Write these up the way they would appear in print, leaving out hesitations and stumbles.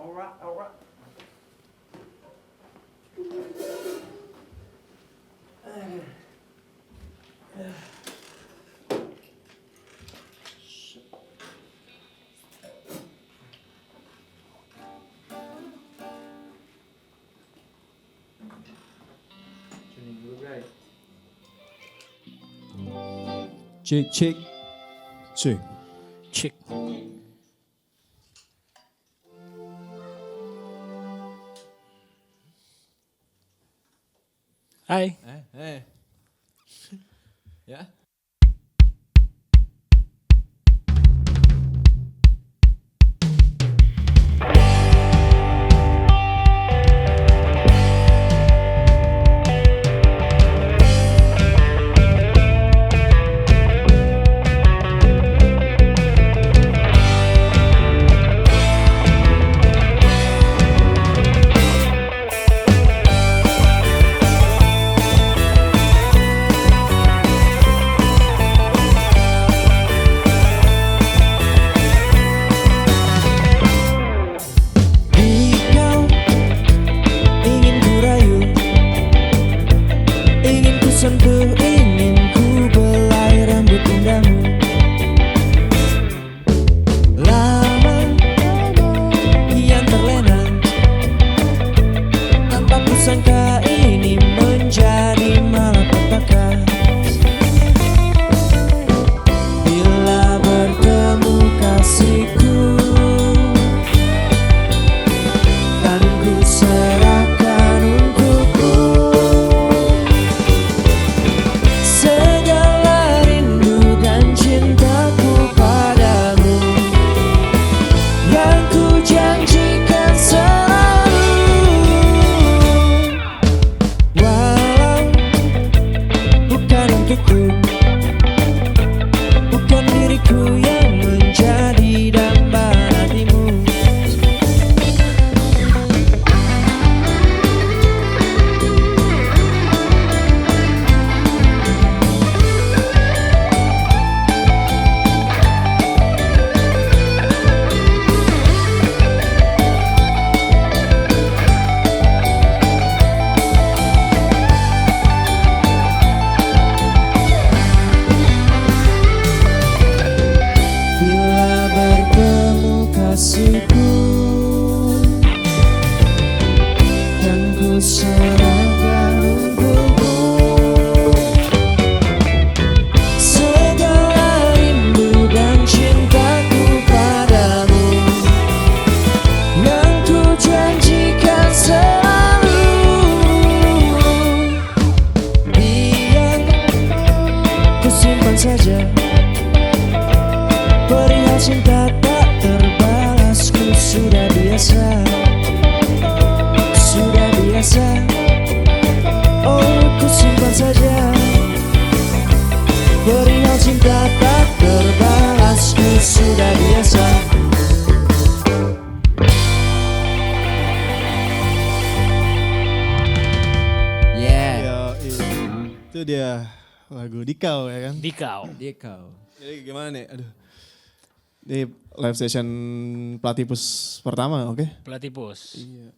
Alright. Tuning dulu, Bray. Cek. Cek. Hai. Ya. Engkau ingin ku rayu, ingin ku sentuh, ingin ku belai rambut indahmu. Lama kian terlena, tanpa kusangka ini menjadi malapetaka. Bila bertemu kasihku, kan ku serahkan untukmu segala rindu dan cintaku padamu, yang ku janjikan selalu. Walau bukan untukku, bukan diriku yang menjadi dambaan hatimu. Bila bertemu kasihku, kan ku serahkan untukmu segala rindu dan cintaku padamu, yang ku janjikan selalu. Biar ku simpan saja perihal cinta tak terbalasku, sudah biasa. Oh, ku simpan saja perihal cinta tak terbalasku, sudah biasa. Yeah. Itu dia lagu Dikau ya kan. Dikau. Jadi gimana nih? Aduh. Ini live session Platypus pertama, oke? Platypus. Iya.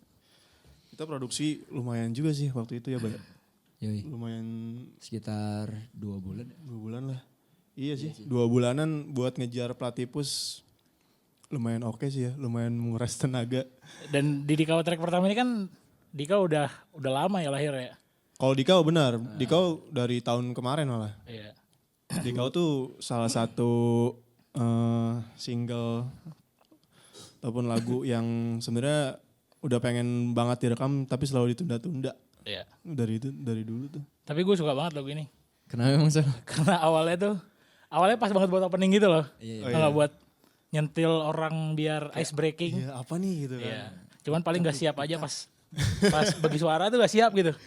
Kita produksi lumayan juga sih waktu itu ya, Bay. Yoi, Lumayan sekitar 2 bulan. 2 bulan lah. Iya sih, 2 bulanan buat ngejar Platypus lumayan oke sih ya, lumayan menguras tenaga. Dan di Dikau track pertama ini kan Dikau udah lama ya lahir ya. Kalau Dikau benar, Dikau dari tahun kemarin malah. Iya. Dikau tuh salah satu single ataupun lagu yang sebenarnya udah pengen banget direkam tapi selalu ditunda-tunda. Iya. Dari dulu tuh. Tapi gue suka banget lagu ini. Kenapa emang Sal? Karena awalnya pas banget buat opening gitu loh. Iya, iya. Nggak buat nyentil orang biar ice breaking. Iya, apa nih gitu kan. Iya. Cuman paling gak siap aja pas bagi suara tuh gak siap gitu.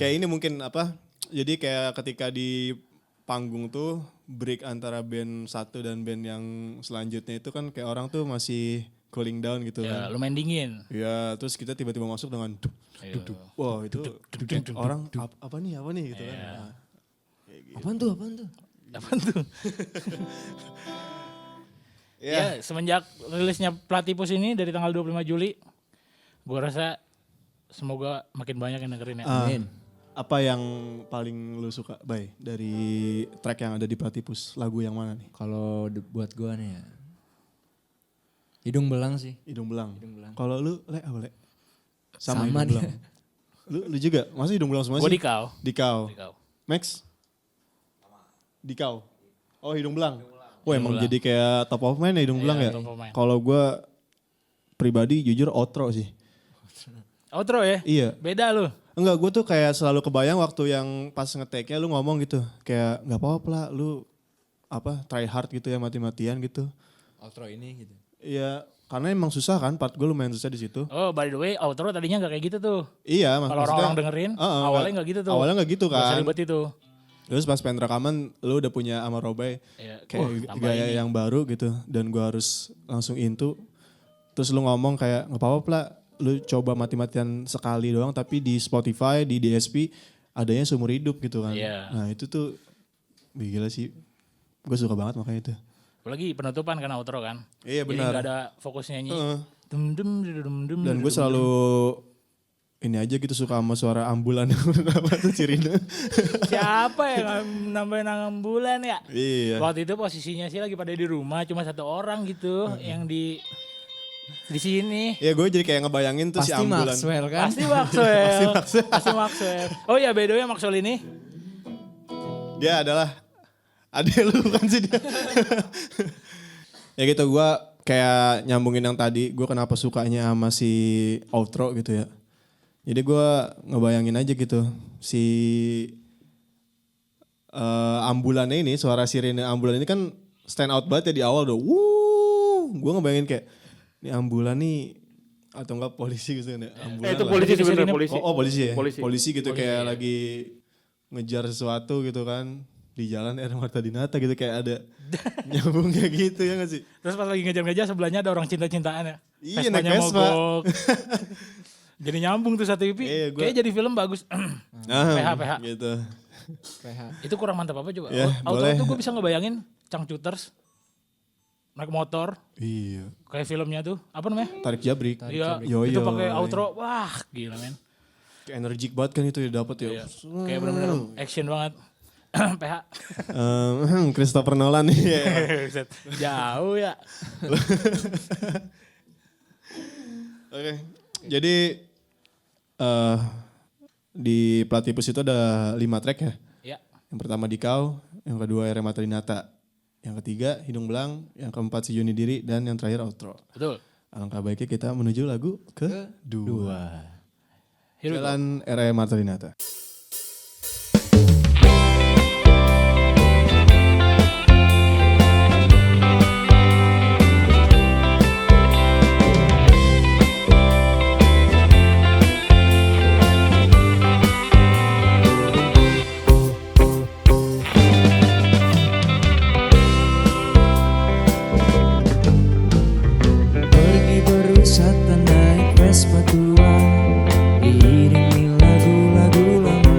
Kayak ini mungkin apa? Jadi kayak ketika di panggung tuh break antara band satu dan band yang selanjutnya itu kan kayak orang tuh masih cooling down gitu Ya, kan. lumayan dingin. Ya, terus kita tiba-tiba masuk dengan duk, Iya. duk. Wah, itu orang apa nih gitu kan. Iya. Nah, kayak gitu. Apaan tuh? Apaan tuh? Ya, semenjak rilisnya Platypus ini dari tanggal 25 Juli, gue rasa semoga makin banyak yang dengerin ya. Amin. Apa yang paling lu suka, Bay, dari track yang ada di Platypus? Lagu yang mana nih? Kalau buat gua nih ya, Hidung Belang sih. Hidung Belang. Hidung Belang. Kalau lu, apa Le? Sama Hidung dia. Belang. Lu juga? Masa Hidung Belang semua Gue sih? Dikau. Dikau. Dikau. Max? Dikau. Oh, Hidung Belang. Oh, emang Belang. jadi kayak top of mind ya Hidung Belang ya? top of mind. Kalau gue pribadi jujur outro sih. Outro ya? Iya. Beda lu. Enggak, gue tuh kayak selalu kebayang waktu yang pas nge-take-nya lu ngomong gitu. Kayak gak apa-apa lah, lu try hard gitu ya, mati-matian gitu. Outro ini gitu. Iya, karena emang susah kan, part gue lumayan susah di situ. Oh, by the way, outro tadinya gak kayak gitu tuh. Iya, Kalau maksudnya- orang-orang dengerin, awalnya gak gitu tuh. Awalnya gak gitu Gak kan. ribet itu. Terus pas pengen rekaman, lu udah punya sama Robay Ya, kayak tambah gaya ini. yang baru gitu. Dan gue harus langsung into. Terus lu ngomong kayak gak apa-apa lah, lu coba mati-matian sekali doang. Tapi di Spotify, di DSP, adanya seumur hidup gitu kan. Iya. Nah itu tuh, gila sih. Gue suka banget makanya itu. Apalagi penutupan kan outro kan. Iya, Jadi benar. gak ada fokus nyanyi. Heeh. Dum dum dum dum. Dan gue selalu ini aja gitu suka sama suara ambulan apa tuh Cirina. Siapa yang nambahin ambulan ya? Iya. Waktu itu posisinya sih lagi pada di rumah, cuma satu orang gitu yang di sini. Ya gue jadi kayak ngebayangin tuh si Pasti ambulan. Maxwell kan? Pasti Maxwell. Pasti Maxwell. Oh ya, by the way Maxwell ini Dia adalah adek lu kan sih dia. Ya gitu gue kayak nyambungin yang tadi. Gue kenapa sukanya sama si outro gitu ya. Jadi gue ngebayangin aja gitu. Si ambulannya ini, suara sirene ambulan ini kan stand out banget ya di awal udah. Gue ngebayangin kayak ini ambulan nih atau enggak polisi gitu kan ya. Ambulan Itu lah. polisi Polisi sebenarnya ini- polisi. Oh polisi ya? Polisi. Polisi gitu Polisi, kayak iya. lagi ngejar sesuatu gitu kan. Di jalan R. Marta Dinata gitu kayak ada nyambung kayak gitu ya gak sih? terus pas lagi ngejar-ngejar sebelahnya ada orang cinta-cintaan ya. Iya, naik Vespanya Vespa. mogok. Jadi nyambung tuh satu IP. Iya, gua- Kayaknya jadi film bagus. PH. Gitu. PH. Itu kurang mantap apa coba? Ya, Outro boleh. tuh gue bisa ngebayangin Cangcuters naik motor Iya. kayak filmnya tuh apa namanya? Tarik jabrik. Iya, Yo, itu yo. pakai outro, wah gila men. Kayak energik banget kan itu ya dapet ya. Iya, kayak bener-bener action banget. PH. Christopher Nolan nih. ya. Buset, jauh ya. Oke. Jadi di Platypus itu ada 5 track ya. Ya, Yang pertama Dikau, yang kedua R. Marta Dinata, yang ketiga Hidung Belang, yang keempat Si Juni Diri, dan yang terakhir outro. betul. Alangkah baiknya kita menuju lagu kedua. Here we go. Jalan R. Marta Dinata. Pergi berwisata naik Vespa tua, diiringi lagu-lagu lama.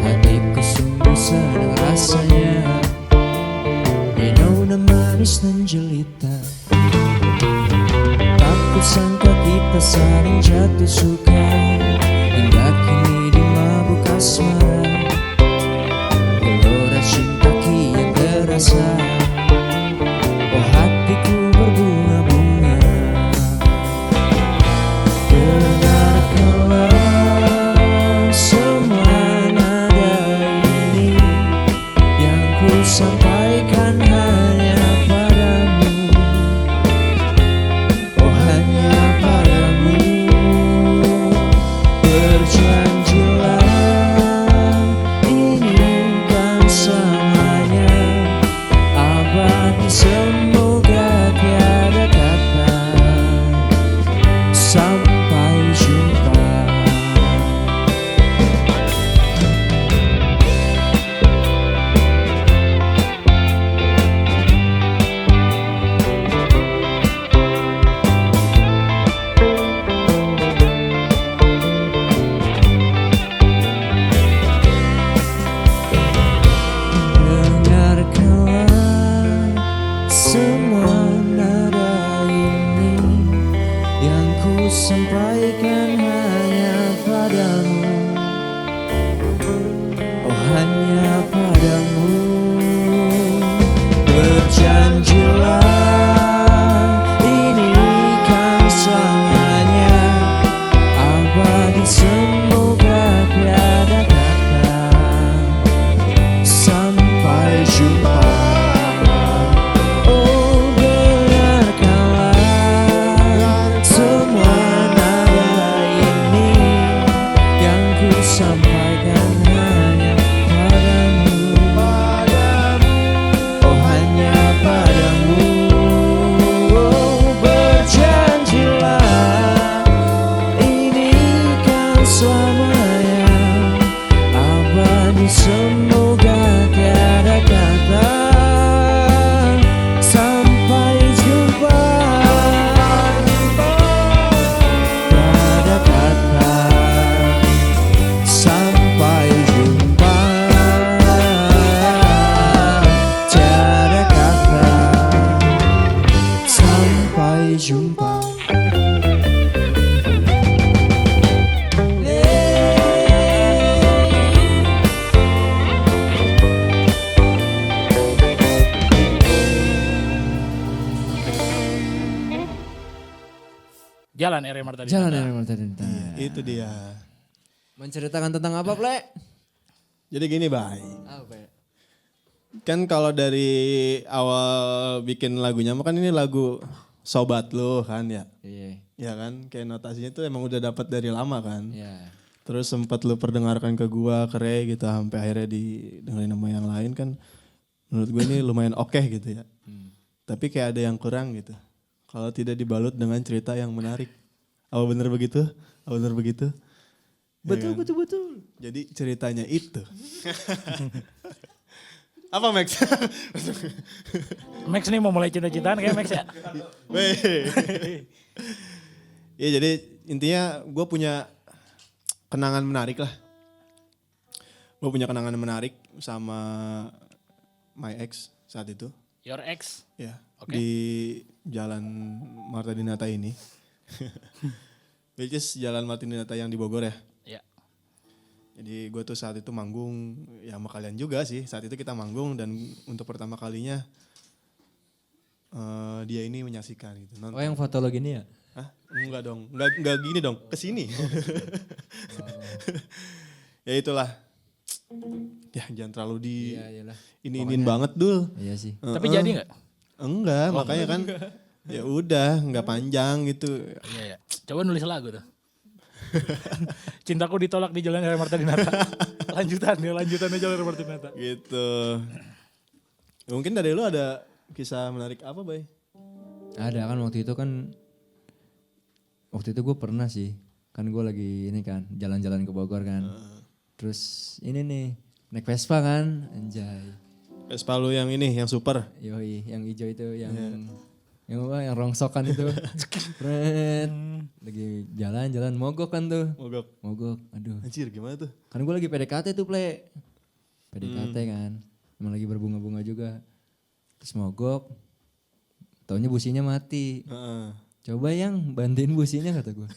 Hatiku sungguh senang rasanya, nona manis dan jelita. Tak kusangka kita saling jatuh suka, hingga kini di mabuk asmara. Gelora cinta kian terasa, oh hatiku berbunga-bunga. Dengarkan berikan hanya padamu, oh hanya padamu. Berjanjilah ini kan selamanya, abadi semoga tiada kata sampai jumpa. Oh dengarkanlah semua nada ini yang ku sampaikan hanya padamu, oh hanya padamu. Oh berjanjilah ini kan selamanya, abadi semoga tiada kata sampai jumpa. Tiada kata sampai jumpa. Tiada kata sampai jumpa. Jalan R.M. Marta Dinata. Jalan yang Marta Dinata. Itu dia. Menceritakan tentang apa, Ple? Jadi gini, Bay. Apa ya? Kan kalau dari awal bikin lagunya, kan ini lagu Sobat Lu kan ya. Iya. Ya kan, kayak notasinya tuh emang udah dapat dari lama kan. Iya. Terus sempat lu perdengarkan ke gua, ke Ray gitu, sampai akhirnya didengerin sama yang lain kan. Menurut gue ini lumayan oke gitu ya. Tapi kayak ada yang kurang gitu. Kalau tidak dibalut dengan cerita yang menarik. Apa bener begitu? Apa bener begitu? Betul, Ya kan? betul, betul. Jadi ceritanya itu. Apa Max? Max nih mau mulai cinta-cintaan kayak Max ya. Weh. Ya jadi intinya gue punya kenangan menarik lah. Gue punya kenangan menarik sama my ex saat itu. Your ex. Ya, Oke. di Jalan Marta Dinata ini. Which is Jalan Marta Dinata yang di Bogor ya. Ya. Jadi gue tuh saat itu manggung, ya sama kalian juga sih. Saat itu kita manggung dan untuk pertama kalinya dia ini menyaksikan gitu. Oh Nonton. yang foto lo gini ya? Hah? Enggak dong, enggak gini dong, kesini. Ya itulah. Ya jangan terlalu di iyalah. ini banget Dul. Iya sih. Tapi jadi nggak? Enggak, makanya kan ya udah enggak panjang gitu. Iya ya. Coba nulis lagu tuh. Cintaku ditolak di Jalan R.M. Marta Dinata. Lanjutannya Jalan R.M. Marta Dinata. Gitu. Mungkin dari lu ada kisah menarik apa, Bay? Ada kan waktu itu gue pernah sih. Kan gue lagi ini kan jalan-jalan ke Bogor kan. Terus ini nih naik Vespa kan, anjay. Vespa lu yang ini, yang super. Yoi, yang hijau itu yang yang apa yang rongsokan itu. Pret. Lagi jalan-jalan mogok kan tuh. Mogok. Aduh. Anjir gimana tuh? Kan gue lagi PDKT tuh, Ple. PDKT kan. Emang lagi berbunga-bunga juga. Terus mogok. Taunya businya mati. Coba yang bantuin businya kata gue.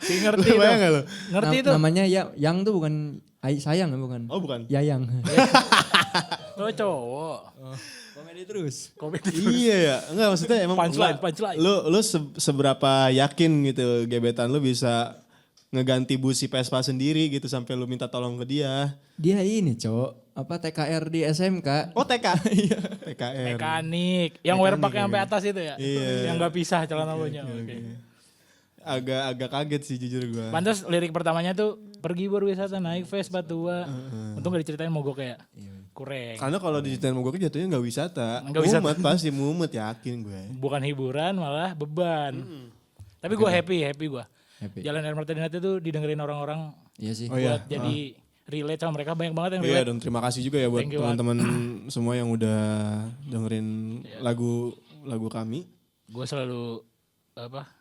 Si ngerti tuh. Bayang gak lu? Ngerti tuh. Namanya yang tuh bukan sayang bukan. Oh bukan? Yayang. Oh cowok. Komedi terus. Komedi. Iya ya, enggak maksudnya emang Punchline. Lu seberapa yakin gitu gebetan lu bisa ngeganti busi Vespa sendiri gitu sampai lu minta tolong ke dia. Dia ini cowok, apa TKR di SMK. Oh TK? Iya. TKR. Mekanik. Yang wear pakai sampai atas itu ya. Iya. Yang gak pisah celana bawahnya. Oke. Agak kaget sih jujur gue. Pantas lirik pertamanya tuh pergi berwisata naik Vespa tua. Untung gak diceritain mogok ya. Kurang. Karena kalau diceritain mau gue jatuhnya nggak wisata. Nggak wisata. Mumet pasti mumet yakin gue. Bukan hiburan malah beban. Tapi gue happy gue. Happy. Jalan R.M. Marta Dinata tuh didengerin orang-orang Iya sih. Oh iya. buat jadi relate sama mereka. Banyak banget yang Iya relate. dong terima kasih juga ya buat Thank you, teman-teman semua yang udah dengerin lagu kami. Gue selalu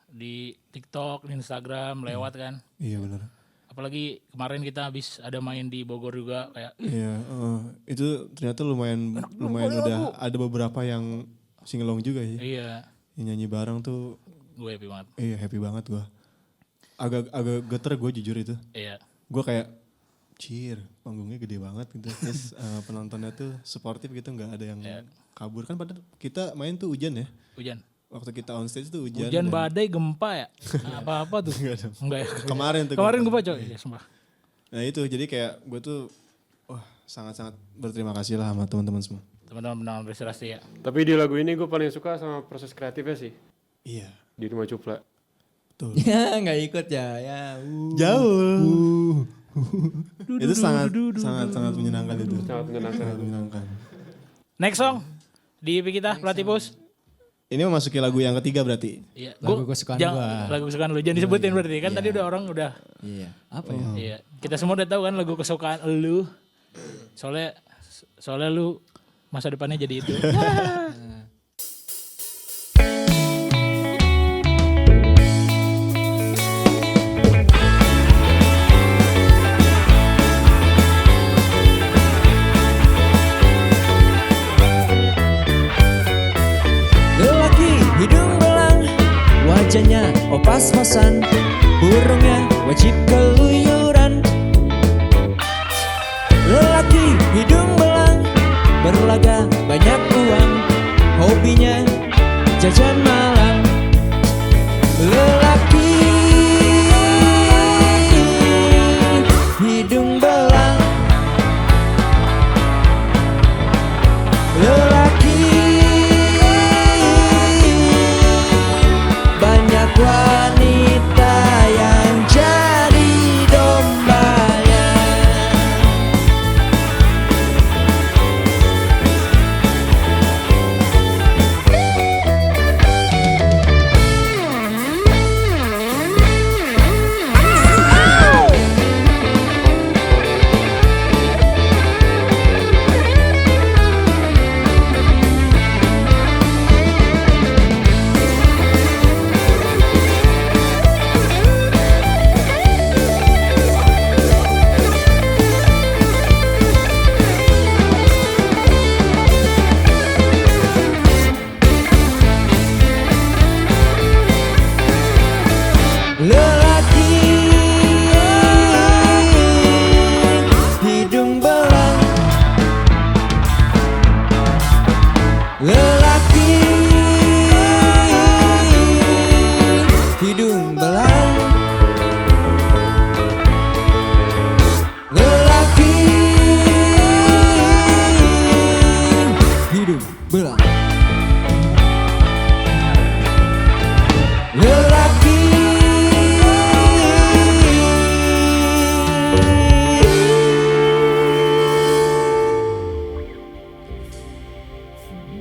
di TikTok, di Instagram lewat kan. Iya benar. Apalagi kemarin kita habis ada main di Bogor juga kayak Iya, itu ternyata lumayan udah ada beberapa yang singelong juga ya. iya Yang nyanyi bareng tuh gue happy banget. iya happy banget gua. agak geter gue jujur itu. Iya. Gue kayak panggungnya gede banget gitu. Terus penontonnya tuh suportif gitu, nggak ada yang kabur. Kan padahal kita main tuh hujan ya. Hujan. Waktu kita on stage tuh hujan. Hujan, badai, gempa ya? Apa-apa tuh? Enggak ya? Kemarin gempa coy. Ya, sumpah. Nah itu jadi kayak gue tuh sangat-sangat berterima kasih lah sama teman-teman semua. Teman-teman pendengar Berserasti ya. Tapi di lagu ini gue paling suka sama proses kreatifnya sih. Iya. Di Rumah Cupla. Betul. Ya nggak ikut ya. Jauh. Itu sangat menyenangkan itu. Sangat menyenangkan. Sangat menyenangkan. Next song di EP kita Platypus. Ini memasuki lagu yang ketiga berarti. Iya. Lagu kesukaan gua. Lagu kesukaan lu. Jangan disebutin berarti kan tadi orang udah. Iya. Apa ya? Iya. Kita semua udah tahu kan lagu kesukaan lu. Soalnya lu masa depannya jadi itu. Lelaki hidung belang, wajahnya pas-pasan, burungnya wajib keluyuran. Lelaki hidung belang, berlaga banyak uang, hobinya jajan malam. Lelaki hidung belang, lelaki banyak wanita yang jadi dombanya. Lelaki hidung belang, lelaki hidung belang, lelaki hidung belang, lelaki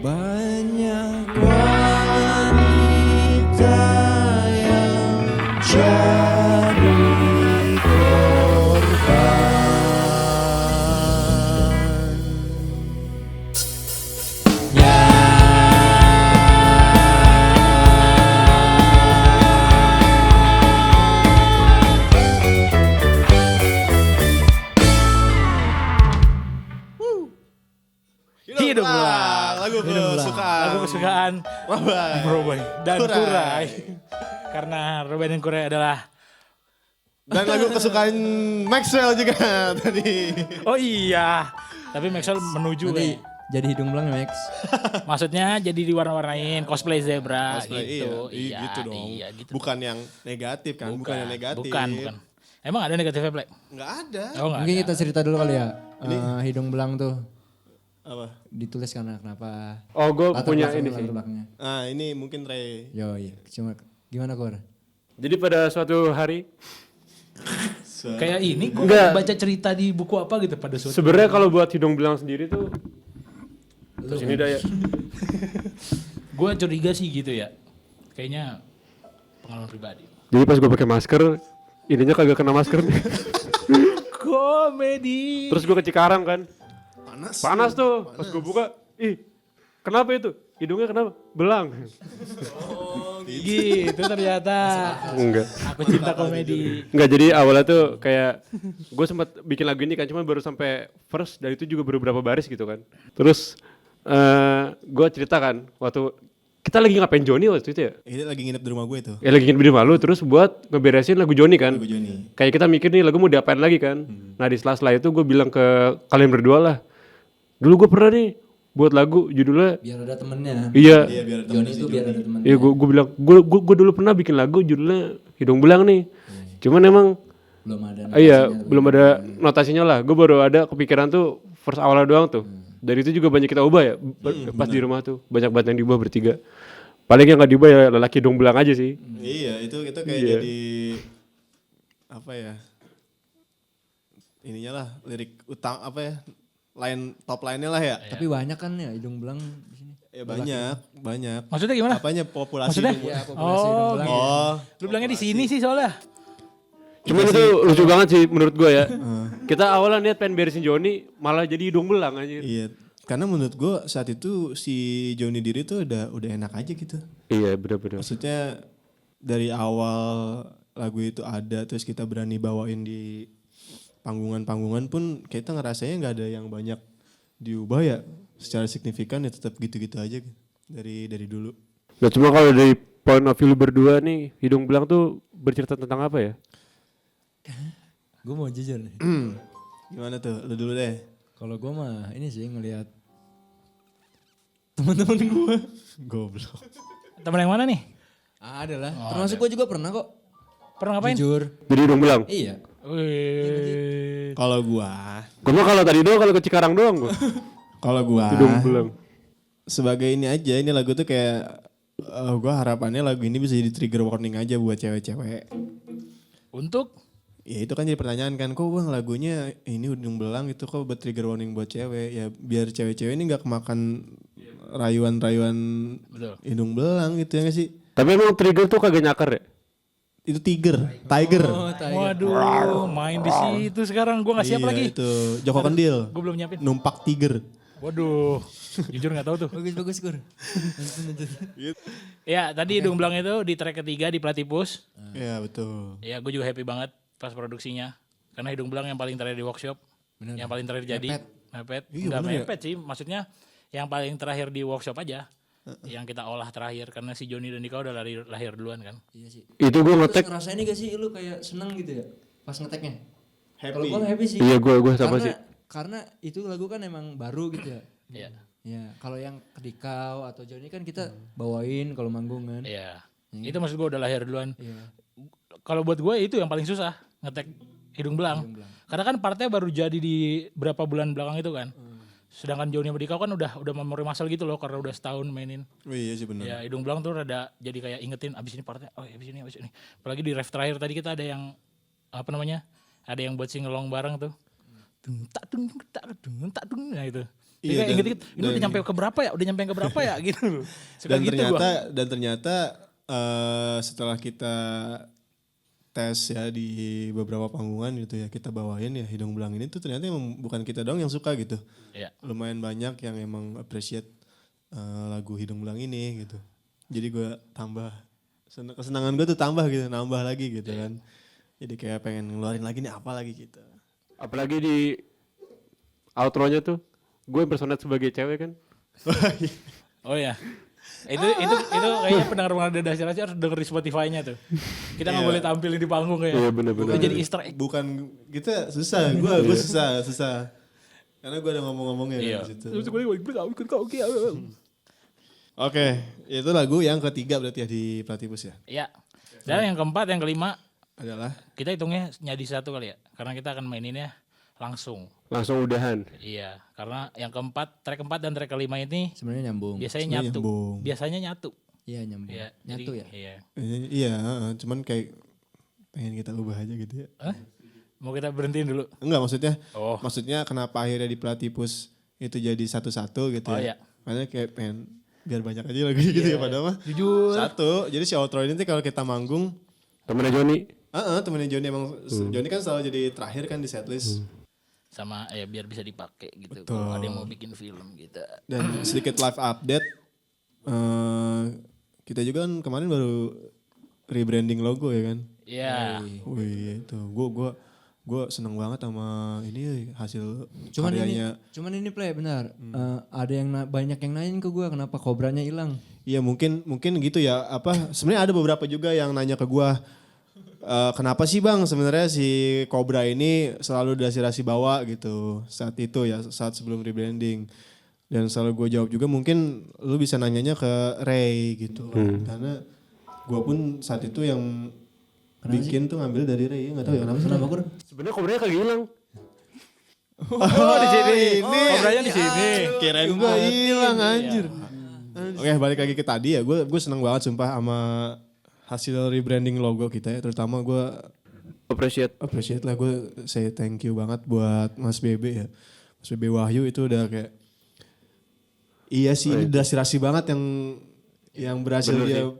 banyak wanita yang jadi korban. Ya. Hidup belang. Lagu kesukaan. Lagu kesukaan Roboy dan Kurai. Kurai. Karena Roboy dan Kurai adalah Dan lagu kesukaan Maxwell juga tadi. oh iya. Tapi Maxwell menuju Nanti jadi hidung belang Max. Maksudnya jadi diwarna-warnain cosplay zebra Cosplay, gitu. iya, gitu dong. Iya, gitu. Bukan yang negatif kan, bukan yang negatif. Bukan. Emang ada negatifnya, Plek? Nggak ada. Oh, enggak. Mungkin kita cerita dulu kali ya. Hidung belang tuh Apa? ditulis karena kenapa? Oh gue Latar punya belakang ini latar sih. belakangnya. Nah ini mungkin Ray. Yo iya. Cuma gimana Kor? Jadi pada suatu hari, Kayak ini gue Enggak. baca cerita di buku apa gitu pada suatu. sebenarnya kalau buat hidung belang sendiri tuh, terus ini dah ya. Gue curiga sih gitu ya. Kayaknya pengalaman pribadi. Jadi pas gue pakai masker, ininya kagak kena masker. Komedi. Terus gue ke Cikarang kan, Panas. panas tuh. Pas gue buka, ih kenapa itu? Hidungnya kenapa? Belang. Gitu ternyata. Enggak. Aku cinta komedi. Enggak, jadi awalnya tuh kayak gue sempat bikin lagu ini kan, cuma baru sampai verse dan itu juga baru berapa baris gitu kan. Terus gue cerita kan waktu kita lagi ngapain Joni waktu itu ya? Ini lagi nginep di rumah gue itu. Ya lagi nginep di rumah lu terus buat ngeberesin lagu Joni kan. Lagu Joni. Kayak kita mikir nih lagu mau diapain lagi kan. Nah di sela-sela itu gue bilang ke kalian berdua lah. Dulu gue pernah nih buat lagu judulnya. Biar ada temennya. Iya. Iya biar ada Joni itu biar ada temennya. Iya gue bilang gue dulu pernah bikin lagu judulnya Hidung Belang nih. Cuman emang Belum ada. iya belum ada notasinya lah. Gue baru ada kepikiran tuh verse awalnya doang tuh. Dari itu juga banyak kita ubah ya. Pas di rumah tuh banyak banget yang diubah bertiga. Paling yang gak diubah ya lelaki hidung belang aja sih. Iya itu kayak Iya. jadi apa ya? Ininya lah lirik utama apa ya? Top line-nya lah ya. Tapi banyak kan ya hidung belang di sini. Ya banyak. Maksudnya gimana? Apanya populasi Maksudnya? hidung- Iya, populasi hidung belang. Oh, Lu bilangnya di sini sih soalnya. Cuman itu lucu banget sih menurut gue ya. Kita awalnya niat pengen beresin Joni malah jadi hidung belang aja. iya. Karena menurut gue saat itu si Joni Diri tuh udah enak aja gitu. Iya benar-benar. Maksudnya dari awal lagu itu ada terus kita berani bawain di panggungan-panggungan pun kita ngerasanya nggak ada yang banyak diubah ya secara signifikan ya tetap gitu-gitu aja dari dulu. Nah cuma kalau dari point of view lu berdua nih hidung belang tuh bercerita tentang apa ya? Gue mau jujur nih. Gimana tuh? Lu dulu deh. Kalau gue mah ini sih ngelihat teman-teman gue. Goblok. Temen yang mana nih? Ada lah. Termasuk gue juga pernah kok. Pernah ngapain? Jujur. Jadi hidung belang. Iya. Wih. Kalau gua, Gue mah kalau tadi doang kalau ke Cikarang doang gue. kalau gua Hidung belang. sebagai ini aja ini lagu tuh kayak gua harapannya lagu ini bisa jadi trigger warning aja buat cewek-cewek. Untuk? Ya itu kan jadi pertanyaan kan, kok bang lagunya ini hidung belang itu kok buat trigger warning buat cewek. Ya biar cewek-cewek ini gak kemakan rayuan-rayuan Betul. hidung belang gitu ya gak sih? Tapi emang trigger tuh kagak nyakar ya? Itu tiger. Waduh, main di situ sekarang. Gue gak siap Iya, lagi. itu Joko Kendil. Gue belum nyiapin. Numpak tiger. Waduh, jujur gak tahu tuh. Bagus Kur. Ya, tadi hidung belang itu di track ketiga di Platypus. Iya betul. Ya, gue juga happy banget pas produksinya. Karena hidung belang yang paling terakhir di workshop. Bener. Yang paling terakhir jadi. Mepet. Enggak mepet sih, maksudnya yang paling terakhir di workshop aja. Yang kita olah terakhir. Karena si Joni dan Dika udah lahir duluan kan. Iya sih. Itu gue Terus ngetek. ngerasain gak sih lu kayak seneng gitu ya pas ngeteknya? Kalau Happy. gue happy sih. Iya gue sama sih. Karena itu lagu kan emang baru gitu ya. Iya. Ya, kalau yang Kedikau atau Joni kan kita bawain kalau manggung kan. Iya. Itu maksud gue udah lahir duluan. Iya. Kalau buat gue itu yang paling susah ngetek hidung belang. Karena kan partnya baru jadi di berapa bulan belakang itu kan. Sedangkan Joni sama Dika kan udah memori muscle gitu loh karena udah setahun mainin. Oh, iya sih benar. Ya hidung belang tuh rada jadi kayak ingetin abis ini partnya, oh abis ini. Apalagi di ref terakhir tadi kita ada yang apa namanya? Ada yang buat singelong bareng tuh. Dung tak dung tak dung tak dung nah itu. Jadi Iya, kayak inget-inget, ini dan- udah nyampe ke berapa ya? Udah nyampe ke berapa ya? Gitu loh. Suka Dan gitu ternyata setelah kita tes ya di beberapa panggungan gitu ya kita bawain ya hidung belang ini tuh ternyata emang bukan kita doang yang suka gitu. Iya. Lumayan banyak yang emang appreciate lagu hidung belang ini gitu. Jadi gue tambah kesenangan gue tuh tambah gitu, nambah lagi gitu kan. Jadi kayak pengen ngeluarin lagi nih apa lagi gitu. Apalagi di outro-nya tuh. Gue impersonate sebagai cewek kan. Oh ya. Itu kayaknya pendengar Dasar harus denger di Spotify-nya tuh. Kita nggak boleh tampilin di panggung kayak. Iya bener-bener. Itu jadi Easter egg. Bukan kita susah, gue susah. Karena gue ada ngomong-ngomongnya Iya. kan di situ. Iya. Oke, itu lagu yang ketiga berarti ya di Platypus ya. Iya. Dan yang keempat, yang kelima, Adalah kita hitungnya nyadi satu kali ya. Karena kita akan maininnya langsung. Langsung udahan. Iya. Karena yang keempat, track keempat dan track kelima ini Sebenarnya nyambung. biasanya Sebenarnya nyatu. nyambung. Biasanya nyatu. Iya nyambung. Iya. Nyatu jadi- ya. Iya. iya, cuman kayak pengen kita ubah aja gitu ya. Hah? Mau kita berhentiin dulu? Enggak Oh. maksudnya kenapa akhirnya di Platypus itu jadi satu-satu gitu Oh, ya. iya. Karena kayak pengen biar banyak aja lagu gitu ya padahal mah. Jujur. Satu, jadi si outro ini tuh kalau kita manggung, Temennya Joni. temennya Joni emang, Joni kan selalu jadi terakhir kan di setlist. Sama ya biar bisa dipakai gitu. Betul. Kalau ada yang mau bikin film gitu. Dan sedikit live update, kita juga kan kemarin baru rebranding logo ya kan. Iya. Wih itu, gue gue seneng banget sama ini hasil Cuman karyanya. ini play benar. Ada yang banyak yang nanyain ke gue kenapa kobranya hilang. Iya mungkin gitu ya. Sebenarnya ada beberapa juga yang nanya ke gue, kenapa sih bang sebenarnya si Cobra ini selalu Dasirasi bawa gitu saat itu ya, saat sebelum rebranding. Dan selalu gue jawab juga, mungkin lu bisa nanyanya ke Ray gitu. Karena gue pun saat itu yang bikin tuh ngambil dari Ray, nggak tahu ya kenapa sih. Kenapa Kur? Sebenarnya kobranya kagak hilang. Oh di sini. Kobranya di sini. Kirain gue hilang anjir. Oke balik lagi ke tadi ya, gue seneng banget sumpah sama hasil rebranding logo kita ya. Terutama gue appreciate lah, gue say thank you banget buat Mas Bebe ya. Mas Bebe Wahyu itu udah kayak, iya sih ini Dasirasi banget yang berhasil Bener dia sih.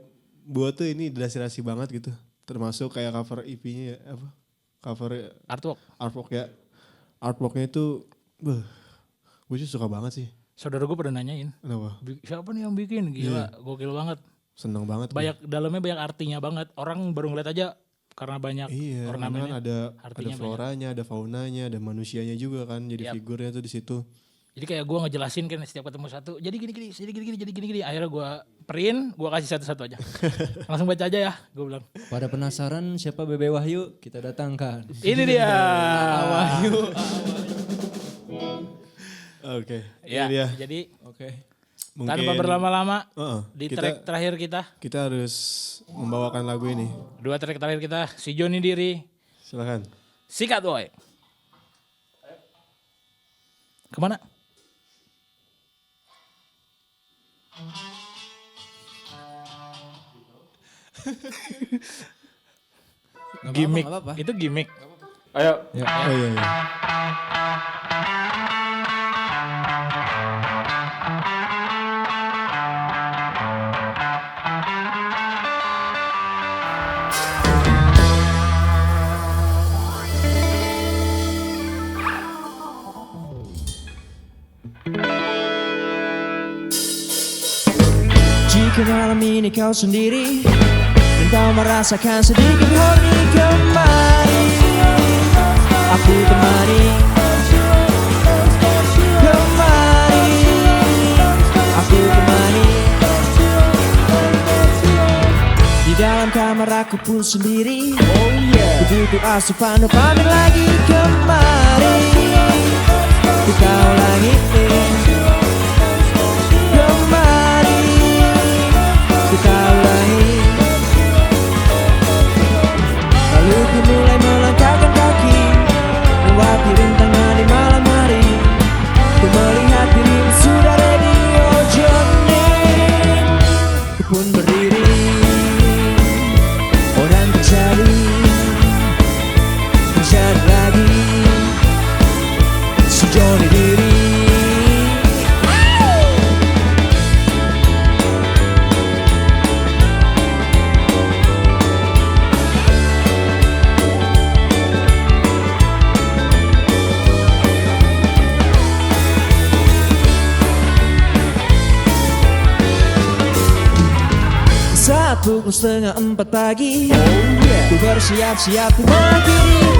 buat tuh, ini Dasirasi banget gitu. Termasuk kayak cover EP-nya ya, cover artwork ya. Artworknya itu, gue sih suka banget sih. Saudara gue pada nanyain, Kenapa? siapa nih yang bikin? Gila, gokil banget. Seneng banget. Dalamnya banyak artinya banget. Orang baru ngeliat aja karena banyak Iya, karena kan ornamennya. ada artinya floranya, ada faunanya, ada manusianya juga kan. Jadi figurnya tuh di situ. Jadi kayak gue ngejelasin kan setiap ketemu satu. Jadi gini. Akhirnya gue print, gue kasih satu-satu aja. Langsung baca aja ya, gue bilang. Pada penasaran siapa Bebe Wahyu? Kita datangkan. Ini dia. Wahyu. Oke. Ya, Ini dia. jadi Oke. tanpa berlama-lama di kita- track terakhir kita. Kita harus membawakan lagu ini. 2 track terakhir kita, si Joni Diri, Silakan. Sikat Boy. Kemana? Gimik, nggak apa-apa. itu gimik. Ayo. Oh iya iya. Jika malam ini kau sendiri dan kau merasakan sedikit horny kembali, aku temani. Kembali, aku temani. Di dalam kamar aku pun sendiri. Ku butuh asupan dopamin lagi kembali. Ku kau langit kembali, kita ulangi. Lalu ku mulai melangkahkan kaki, melewati rintangan di malam hari. Ku melihat dirimu sudah radio Johnny. Ku pun berdiri, dan terjadi lagi si Johnny Diri. Saat pukul 3:30 pagi, ku bersiap-siap mengakhiri